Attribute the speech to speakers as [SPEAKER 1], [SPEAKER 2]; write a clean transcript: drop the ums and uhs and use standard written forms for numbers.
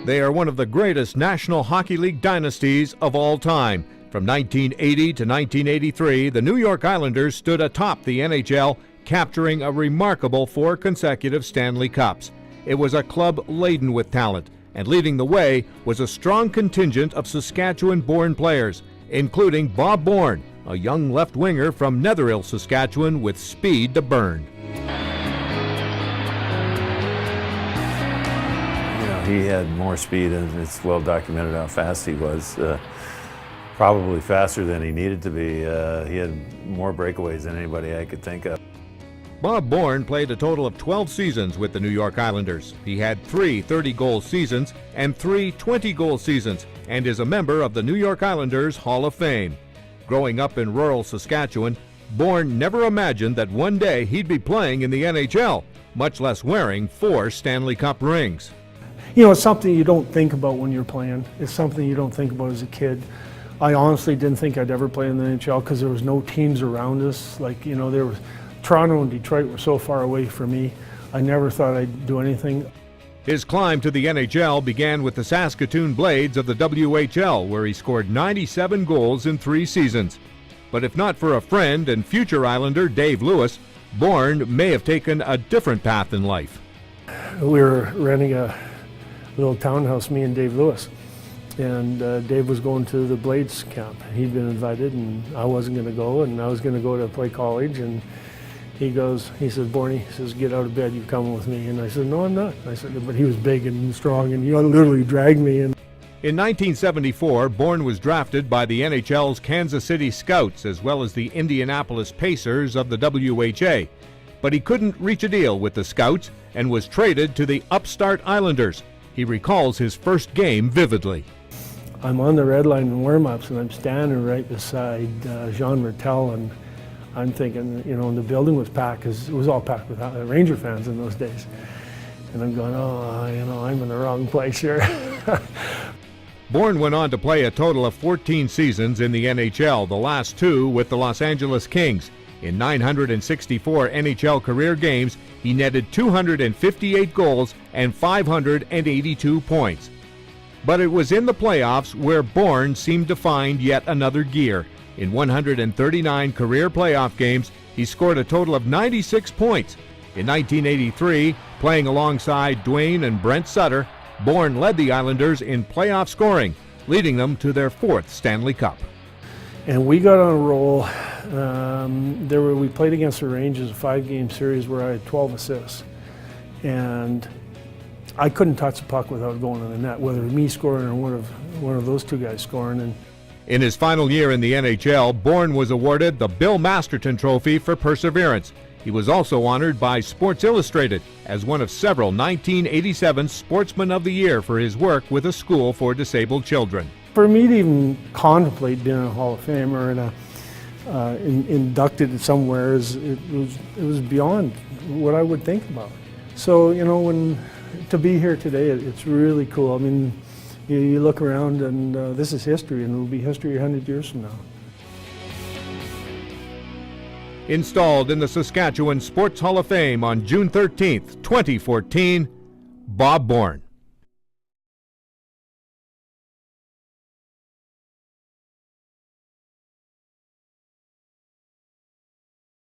[SPEAKER 1] They are one of the greatest National Hockey League dynasties of all time. From 1980 to 1983, the New York Islanders stood atop the NHL, capturing a remarkable 4 consecutive Stanley Cups. It was a club laden with talent, and leading the way was a strong contingent of Saskatchewan-born players, including Bob Bourne, a young left-winger from Netherhill, Saskatchewan, with speed to burn.
[SPEAKER 2] He had more speed, and it's well documented how fast he was. Probably faster than he needed to be. He had more breakaways than anybody I could think of.
[SPEAKER 1] Bob Bourne played a total of 12 seasons with the New York Islanders. He had 3 30-goal seasons and 3 20-goal seasons, and is a member of the New York Islanders Hall of Fame. Growing up in rural Saskatchewan, Bourne never imagined that one day he'd be playing in the NHL, much less wearing 4 Stanley Cup rings.
[SPEAKER 3] You know, it's something you don't think about when you're playing. It's something you don't think about as a kid. I honestly didn't think I'd ever play in the NHL because there was no teams around us. Like, you know, there was Toronto and Detroit were so far away from me. I never thought I'd do anything.
[SPEAKER 1] His climb to the NHL began with the Saskatoon Blades of the WHL, where he scored 97 goals in 3 seasons. But if not for a friend and future Islander Dave Lewis, Bourne may have taken a different path in life.
[SPEAKER 3] We were renting a little townhouse, me and Dave Lewis, and Dave was going to the Blades camp. He'd been invited, and I wasn't going to go, and I was going to go to play college. And he says, Bourne, he says, get out of bed, you're coming with me. And I said, no, I'm not. I said, but he was big and strong, and he literally dragged me in.
[SPEAKER 1] In 1974, Bourne was drafted by the NHL's Kansas City Scouts as well as the Indianapolis Pacers of the WHA. But he couldn't reach a deal with the Scouts and was traded to the upstart Islanders. He recalls his first game vividly.
[SPEAKER 3] I'm on the red line in warm-ups, and I'm standing right beside Jean Martel, and I'm thinking, you know, and the building was packed, because it was all packed with Ranger fans in those days. And I'm going, oh, you know, I'm in the wrong place here.
[SPEAKER 1] Bourne went on to play a total of 14 seasons in the NHL, the last 2 with the Los Angeles Kings. In 964 NHL career games, he netted 258 goals and 582 points. But it was in the playoffs where Bourne seemed to find yet another gear. In 139 career playoff games, he scored a total of 96 points. In 1983, playing alongside Dwayne and Brent Sutter, Bourne led the Islanders in playoff scoring, leading them to their 4th Stanley Cup.
[SPEAKER 3] And we got on a roll. We played against the Rangers, a 5-game series where I had 12 assists. And I couldn't touch the puck without going in the net, whether it was me scoring or one of those 2 guys scoring. And
[SPEAKER 1] in his final year in the NHL, Bourne was awarded the Bill Masterton Trophy for perseverance. He was also honored by Sports Illustrated as one of several 1987 Sportsman of the Year for his work with a school for disabled children.
[SPEAKER 3] For me to even contemplate being in a Hall of Fame or inducted somewhere, it was beyond what I would think about. So, you know, to be here today, it's really cool. I mean, you look around and this is history, and it will be history 100 years from now.
[SPEAKER 1] Installed in the Saskatchewan Sports Hall of Fame on June 13th, 2014, Bob Bourne.